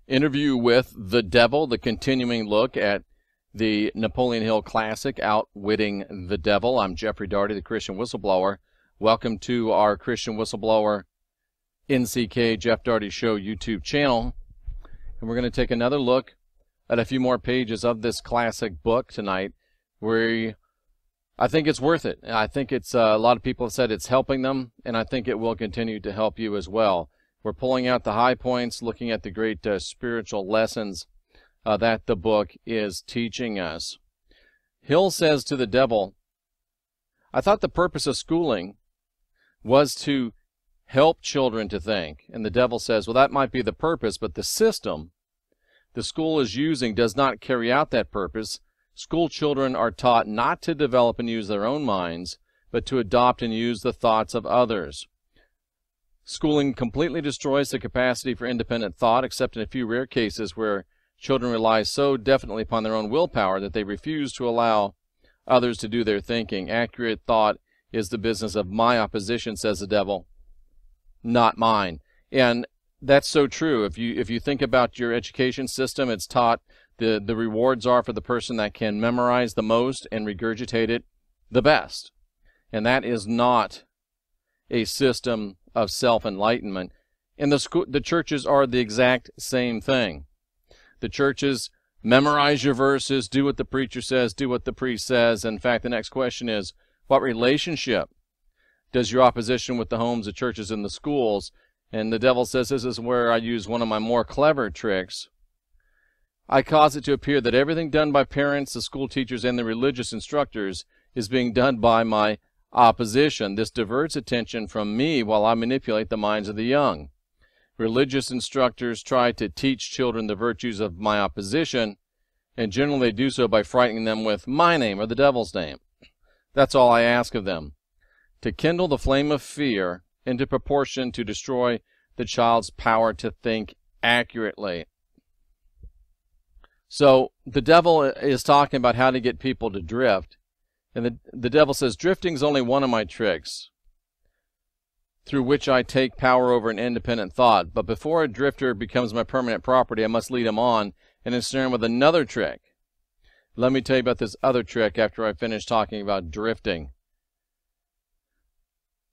Interview with the Devil, the continuing look at the Napoleon Hill classic, Outwitting the Devil. I'm Jeffrey Daugherty, the Christian Whistleblower. Welcome to our Christian Whistleblower NCK Jeff Daugherty Show YouTube channel. And we're going to take another look at a few more pages of this classic book tonight, where I think it's worth it. I think it's a lot of people have said it's helping them, and I think it will continue to help you as well. We're pulling out the high points, looking at the great spiritual lessons that the book is teaching us. Hill says to the devil, I thought the purpose of schooling was to help children to think. And the devil says, well, that might be the purpose, but the system the school is using does not carry out that purpose. School children are taught not to develop and use their own minds, but to adopt and use the thoughts of others. Schooling completely destroys the capacity for independent thought, except in a few rare cases where children rely so definitely upon their own willpower that they refuse to allow others to do their thinking. Accurate thought is the business of my opposition, says the devil, not mine. And that's so true. If you think about your education system, it's taught the rewards are for the person that can memorize the most and regurgitate it the best. And that is not a system of self-enlightenment. And the churches are the exact same thing. The churches memorize your verses, do what the preacher says, do what the priest says. In fact, the next question is, what relationship does your opposition with the homes, the churches, and the schools? And the devil says, this is where I use one of my more clever tricks. I cause it to appear that everything done by parents, the school teachers, and the religious instructors is being done by my opposition. This diverts attention from me while I manipulate the minds of the young. Religious instructors try to teach children the virtues of my opposition, and generally they do so by frightening them with my name or the devil's name. That's all I ask of them, to kindle the flame of fear into proportion to destroy the child's power to think accurately. So the devil is talking about how to get people to drift. And the devil says, drifting is only one of my tricks through which I take power over an independent thought. But before a drifter becomes my permanent property, I must lead him on and ensnare him with another trick. Let me tell you about this other trick after I finish talking about drifting.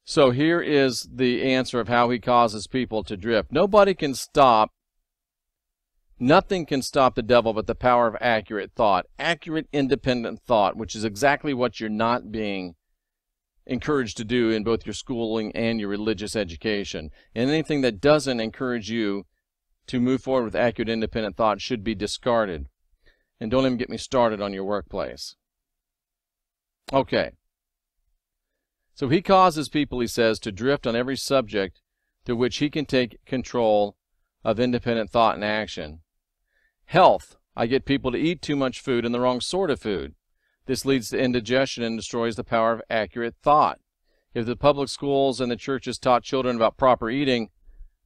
So here is the answer of how he causes people to drift. Nobody can stop, nothing can stop the devil but the power of accurate thought, accurate independent thought, which is exactly what you're not being encouraged to do in both your schooling and your religious education. And anything that doesn't encourage you to move forward with accurate independent thought should be discarded. And don't even get me started on your workplace. Okay. So he causes people, he says, to drift on every subject through which he can take control of independent thought and action. Health. I get people to eat too much food and the wrong sort of food. This leads to indigestion and destroys the power of accurate thought. If the public schools and the churches taught children about proper eating,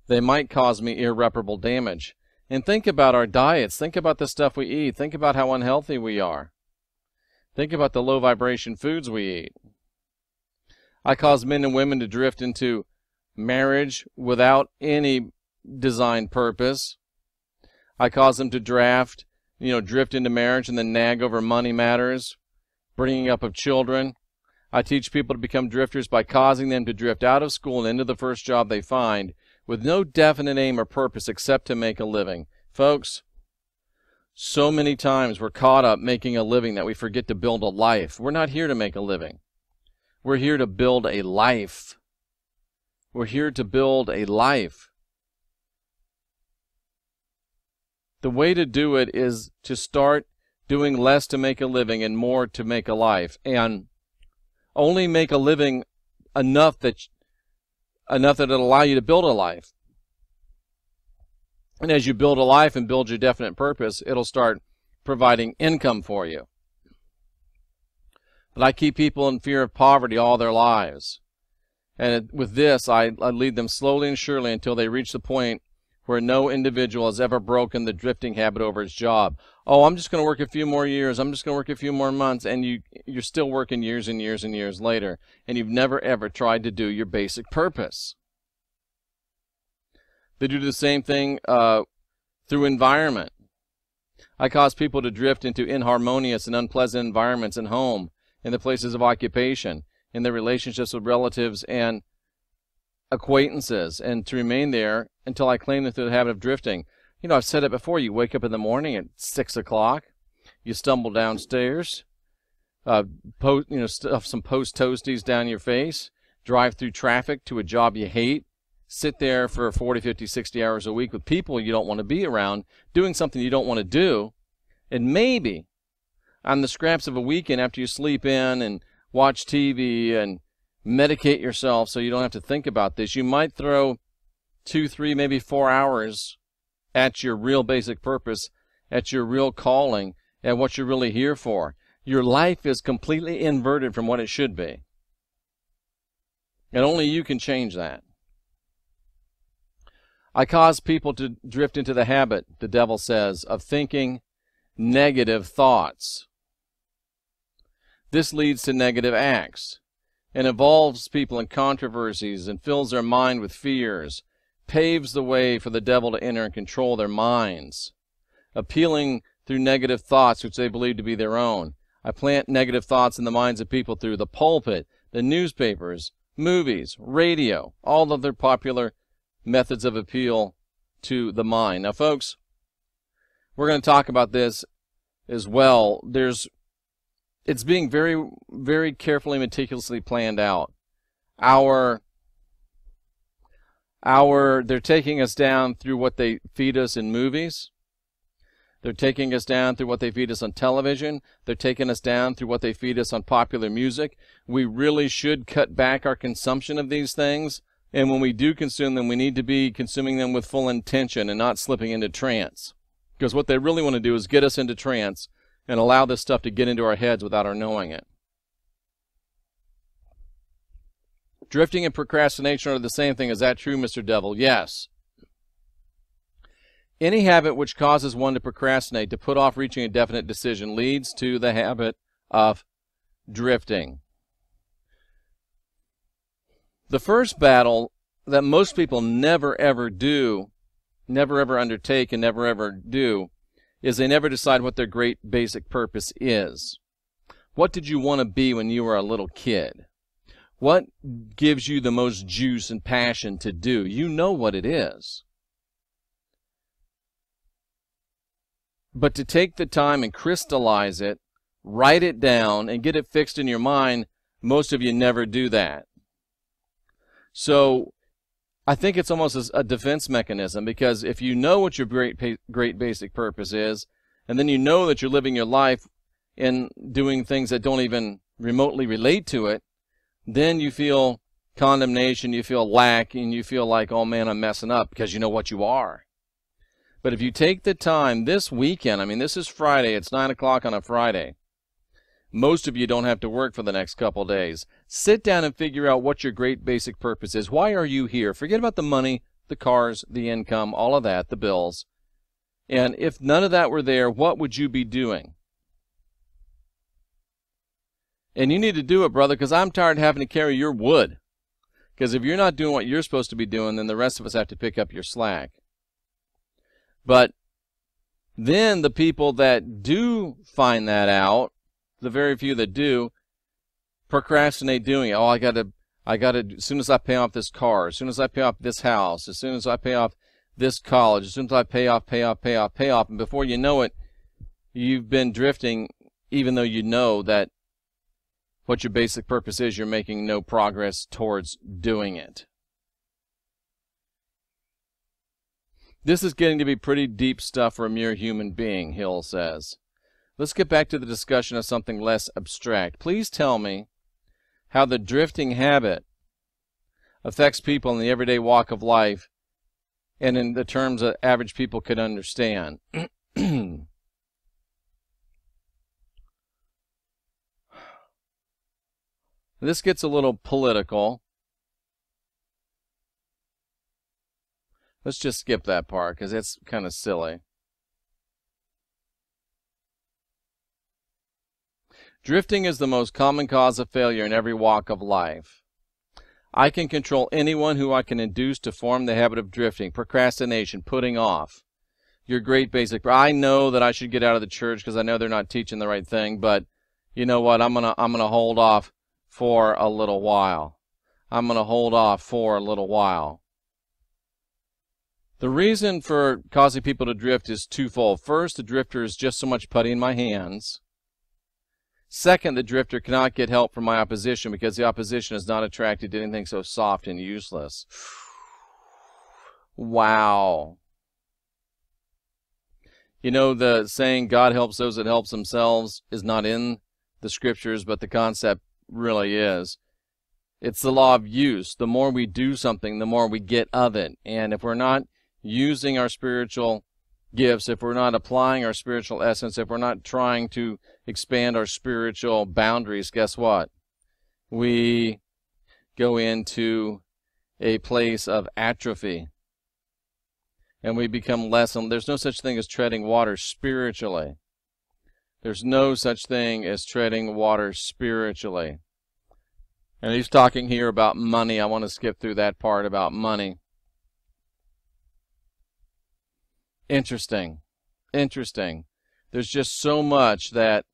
they might cause me irreparable damage. And think about our diets. Think about the stuff we eat. Think about how unhealthy we are. Think about the low vibration foods we eat. I cause men and women to drift into marriage without any designed purpose. I cause them to drift into marriage and then nag over money matters, bringing up of children. I teach people to become drifters by causing them to drift out of school and into the first job they find with no definite aim or purpose except to make a living. Folks, so many times we're caught up making a living that we forget to build a life. We're not here to make a living. We're here to build a life. We're here to build a life. The way to do it is to start doing less to make a living and more to make a life. And only make a living enough that it'll allow you to build a life. And as you build a life and build your definite purpose, it'll start providing income for you. But I keep people in fear of poverty all their lives. And with this, I lead them slowly and surely until they reach the point where no individual has ever broken the drifting habit over his job. Oh, I'm just going to work a few more years. I'm just going to work a few more months. And you're still working years and years and years later. And you've never, ever tried to do your basic purpose. They do the same thing through environment. I cause people to drift into inharmonious and unpleasant environments in home, in the places of occupation, in their relationships with relatives and acquaintances, and to remain there until I claim them through the habit of drifting. You know, I've said it before. You wake up in the morning at 6 o'clock, you stumble downstairs, stuff some post toasties down your face, drive through traffic to a job you hate, sit there for 40, 50, 60 hours a week with people you don't want to be around, doing something you don't want to do, and maybe on the scraps of a weekend after you sleep in and watch TV and medicate yourself so you don't have to think about this, you might throw 2, 3, maybe 4 hours at your real basic purpose, at your real calling, at what you're really here for. Your life is completely inverted from what it should be. And only you can change that. I cause people to drift into the habit, the devil says, of thinking negative thoughts. This leads to negative acts and involves people in controversies and fills their mind with fears, paves the way for the devil to enter and control their minds, appealing through negative thoughts which they believe to be their own. I plant negative thoughts in the minds of people through the pulpit, the newspapers, movies, radio, all of their popular methods of appeal to the mind. Now, folks, we're going to talk about this as well. It's being very, very carefully, meticulously planned out. They're taking us down through what they feed us in movies. They're taking us down through what they feed us on television. They're taking us down through what they feed us on popular music. We really should cut back our consumption of these things. And when we do consume them, we need to be consuming them with full intention and not slipping into trance. Because what they really want to do is get us into trance and allow this stuff to get into our heads without our knowing it. Drifting and procrastination are the same thing. Is that true, Mr. Devil? Yes. Any habit which causes one to procrastinate, to put off reaching a definite decision, leads to the habit of drifting. The first battle that most people never ever undertake and never ever do, is they never decide what their great basic purpose is. What did you want to be when you were a little kid? What gives you the most juice and passion to do? You know what it is. But to take the time and crystallize it, write it down, and get it fixed in your mind, most of you never do that. So I think it's almost a defense mechanism, because if you know what your great basic purpose is, and then you know that you're living your life in doing things that don't even remotely relate to it, then you feel condemnation, you feel lack, and you feel like, oh man, I'm messing up, because you know what you are. But if you take the time this weekend, I mean, this is Friday, it's 9 o'clock on a Friday. Most of you don't have to work for the next couple days. Sit down and figure out what your great basic purpose is. Why are you here? Forget about the money, the cars, the income, all of that, the bills. And if none of that were there, what would you be doing? And you need to do it, brother, because I'm tired of having to carry your wood. Because if you're not doing what you're supposed to be doing, then the rest of us have to pick up your slack. But then the people that do find that out, the very few that do, procrastinate doing it. Oh, I gotta, as soon as I pay off this car, as soon as I pay off this house, as soon as I pay off this college, as soon as I pay off, and before you know it, you've been drifting, even though you know that what your basic purpose is, you're making no progress towards doing it. This is getting to be pretty deep stuff for a mere human being, Hill says. Let's get back to the discussion of something less abstract. Please tell me how the drifting habit affects people in the everyday walk of life and in the terms that average people could understand. This gets a little political. Let's just skip that part because it's kind of silly. Drifting is the most common cause of failure in every walk of life. I can control anyone who I can induce to form the habit of drifting, procrastination, putting off. your great basic. I know that I should get out of the church because I know they're not teaching the right thing, but you know what? I'm gonna hold off for a little while. I'm gonna hold off for a little while. The reason for causing people to drift is twofold. First, the drifter is just so much putty in my hands. Second, the drifter cannot get help from my opposition because the opposition is not attracted to anything so soft and useless. Wow. You know, the saying, God helps those that help themselves, is not in the scriptures, but the concept really is. It's the law of use. The more we do something, the more we get of it. And if we're not using our spiritual gifts, if we're not applying our spiritual essence, if we're not trying to expand our spiritual boundaries, guess what? We go into a place of atrophy. And we become less, and there's no such thing as treading water spiritually. There's no such thing as treading water spiritually. And he's talking here about money. I want to skip through that part about money. Interesting. Interesting. There's just so much that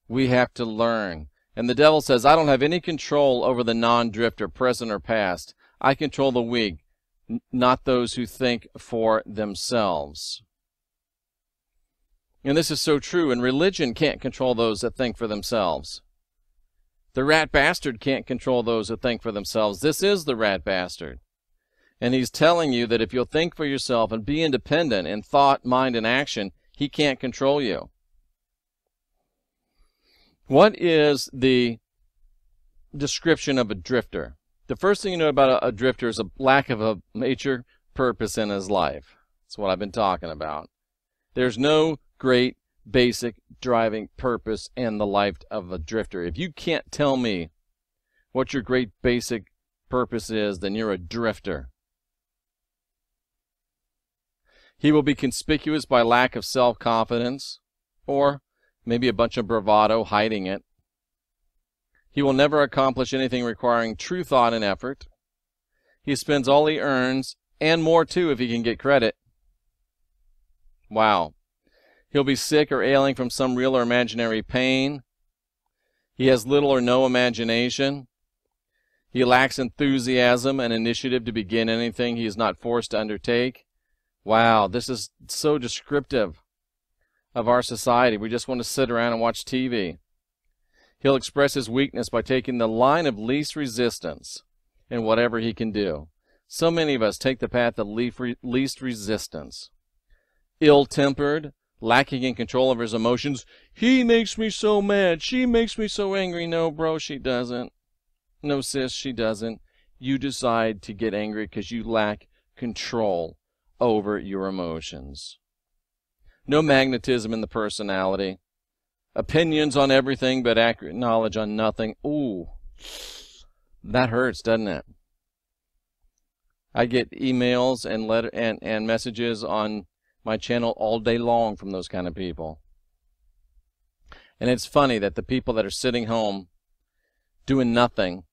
we have to learn. And the devil says, I don't have any control over the non-drifter, present or past. I control the weak, not those who think for themselves. And this is so true. And religion can't control those that think for themselves. The rat bastard can't control those that think for themselves. This is the rat bastard. And he's telling you that if you'll think for yourself and be independent in thought, mind, and action, he can't control you. What is the description of a drifter? The first thing you know about a drifter is a lack of a major purpose in his life. That's what I've been talking about. There's no great basic driving purpose in the life of a drifter. If you can't tell me what your great basic purpose is, then you're a drifter. He will be conspicuous by lack of self-confidence, or maybe a bunch of bravado hiding it. He will never accomplish anything requiring true thought and effort. He spends all he earns, and more too if he can get credit. Wow. He'll be sick or ailing from some real or imaginary pain. He has little or no imagination. He lacks enthusiasm and initiative to begin anything he is not forced to undertake. Wow, this is so descriptive of our society. We just want to sit around and watch TV. He'll express his weakness by taking the line of least resistance in whatever he can do. So many of us take the path of least resistance. Ill-tempered, lacking in control of his emotions. He makes me so mad. She makes me so angry. No, bro, she doesn't. No, sis, she doesn't. You decide to get angry because you lack control over your emotions. No magnetism in the personality. Opinions on everything but accurate knowledge on nothing. Ooh, that hurts, doesn't it? I get emails and messages on my channel all day long from those kind of people. And it's funny that the people that are sitting home doing nothing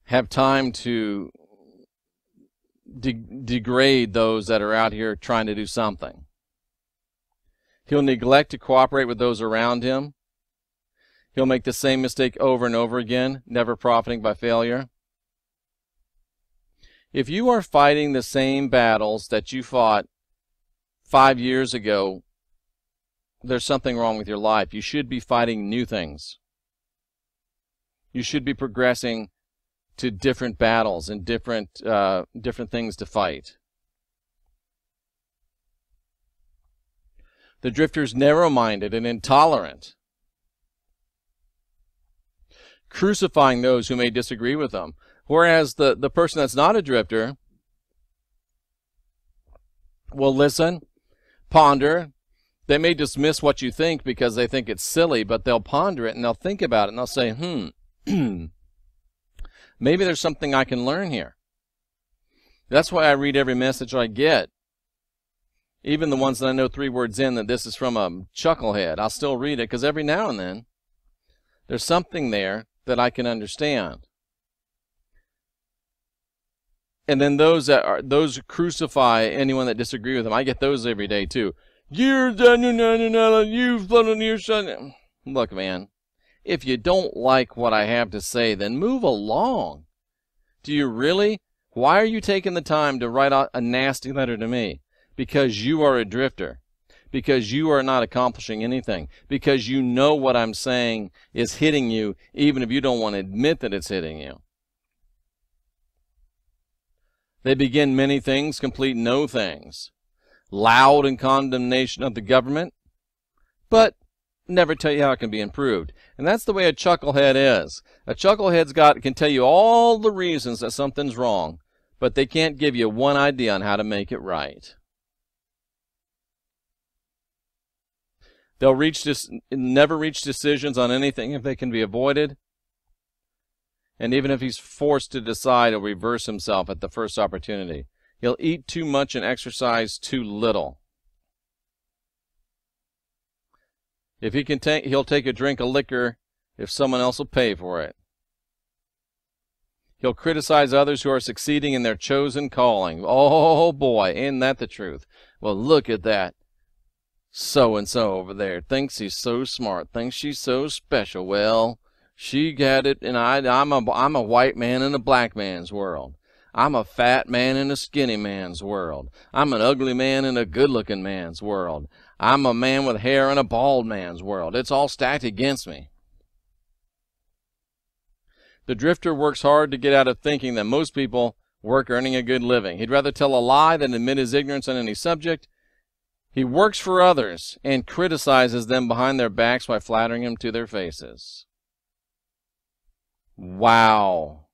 have time to degrade those that are out here trying to do something. He'll neglect to cooperate with those around him. He'll make the same mistake over and over again, never profiting by failure. If you are fighting the same battles that you fought 5 years ago, there's something wrong with your life. You should be fighting new things. You should be progressing to different battles and different things to fight. The drifter's narrow-minded and intolerant, crucifying those who may disagree with them. Whereas the person that's not a drifter will listen, ponder. They may dismiss what you think because they think it's silly, but they'll ponder it and they'll think about it and they'll say, maybe there's something I can learn here. That's why I read every message I get. Even the ones that I know 3 words in that this is from a chucklehead, I'll still read it because every now and then there's something there that I can understand. And then those who crucify anyone that disagree with them. I get those every day too. You've flooded your son. Look, man, if you don't like what I have to say, then move along. Do you really? Why are you taking the time to write out a nasty letter to me? Because you are a drifter. Because you are not accomplishing anything. Because you know what I'm saying is hitting you, even if you don't want to admit that it's hitting you. They begin many things, complete no things. Loud in condemnation of the government, but never tell you how it can be improved. And that's the way a chucklehead is. A chucklehead's can tell you all the reasons that something's wrong, but they can't give you one idea on how to make it right. They'll never reach decisions on anything if they can be avoided. And even if he's forced to decide, he'll reverse himself at the first opportunity. He'll eat too much and exercise too little. If he can he'll take a drink of liquor if someone else will pay for it. He'll criticize others who are succeeding in their chosen calling. Oh boy, ain't that the truth? Well, look at that. So-and-so over there thinks he's so smart, thinks she's so special. Well, she got it, and I'm a white man in a black man's world. I'm a fat man in a skinny man's world. I'm an ugly man in a good-looking man's world. I'm a man with hair in a bald man's world. It's all stacked against me. The drifter works hard to get out of thinking that most people work earning a good living. He'd rather tell a lie than admit his ignorance on any subject. He works for others and criticizes them behind their backs by flattering them to their faces. Wow.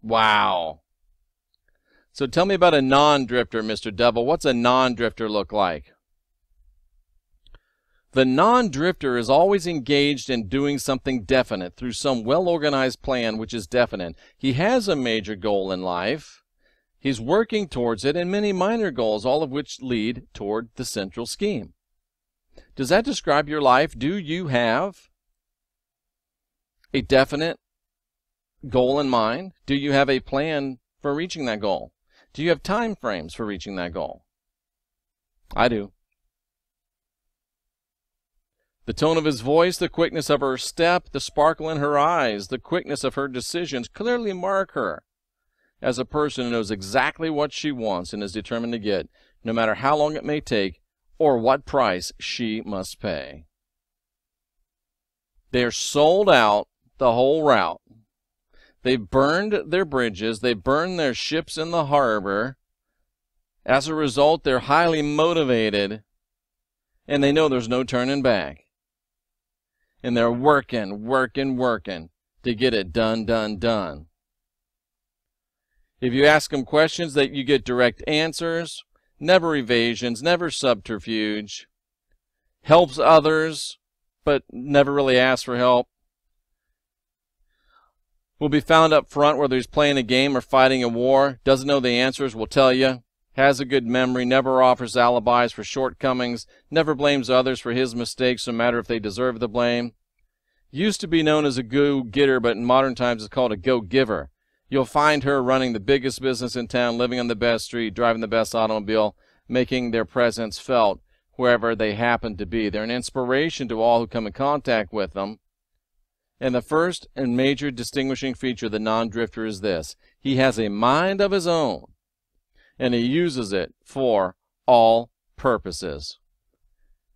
Wow. So tell me about a non-drifter, Mr. Devil. What's a non-drifter look like? The non-drifter is always engaged in doing something definite through some well-organized plan which is definite. He has a major goal in life. He's working towards it, and many minor goals, all of which lead toward the central scheme. Does that describe your life? Do you have a definite goal in mind? Do you have a plan for reaching that goal? Do you have time frames for reaching that goal? I do. The tone of his voice, the quickness of her step, the sparkle in her eyes, the quickness of her decisions clearly mark her as a person who knows exactly what she wants and is determined to get, no matter how long it may take or what price she must pay. They're sold out the whole route. They've burned their bridges. They've burned their ships in the harbor. As a result, they're highly motivated, and they know there's no turning back. And they're working to get it done. If you ask them questions, that you get direct answers, never evasions, never subterfuge. Helps others, but never really asks for help. Will be found up front whether he's playing a game or fighting a war. Doesn't know the answers, will tell you. Has a good memory, never offers alibis for shortcomings, never blames others for his mistakes, no matter if they deserve the blame. Used to be known as a go-getter, but in modern times is called a go-giver. You'll find her running the biggest business in town, living on the best street, driving the best automobile, making their presence felt wherever they happen to be. They're an inspiration to all who come in contact with them. And the first and major distinguishing feature of the non-drifter is this: he has a mind of his own, and he uses it for all purposes.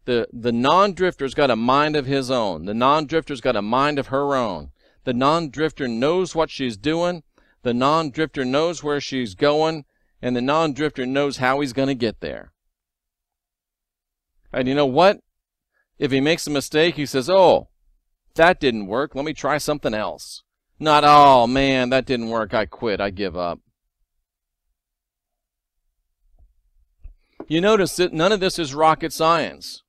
The non-drifter's got a mind of his own. The non-drifter's got a mind of her own. The non-drifter knows what she's doing. The non-drifter knows where she's going, and the non-drifter knows how he's going to get there. And you know what? If he makes a mistake, he says, oh, that didn't work. Let me try something else. Not, oh, man, that didn't work. I quit. I give up. You notice that none of this is rocket science.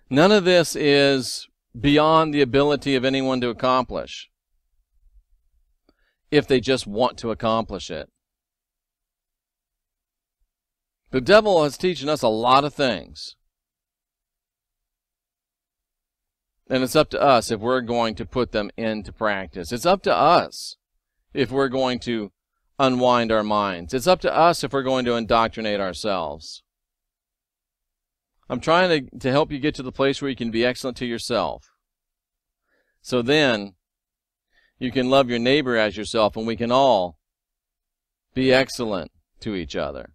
None of this is beyond the ability of anyone to accomplish, if they just want to accomplish it. The devil is teaching us a lot of things. And it's up to us if we're going to put them into practice. It's up to us if we're going to unwind our minds. It's up to us if we're going to indoctrinate ourselves. I'm trying to help you get to the place where you can be excellent to yourself. So then you can love your neighbor as yourself, and we can all be excellent to each other.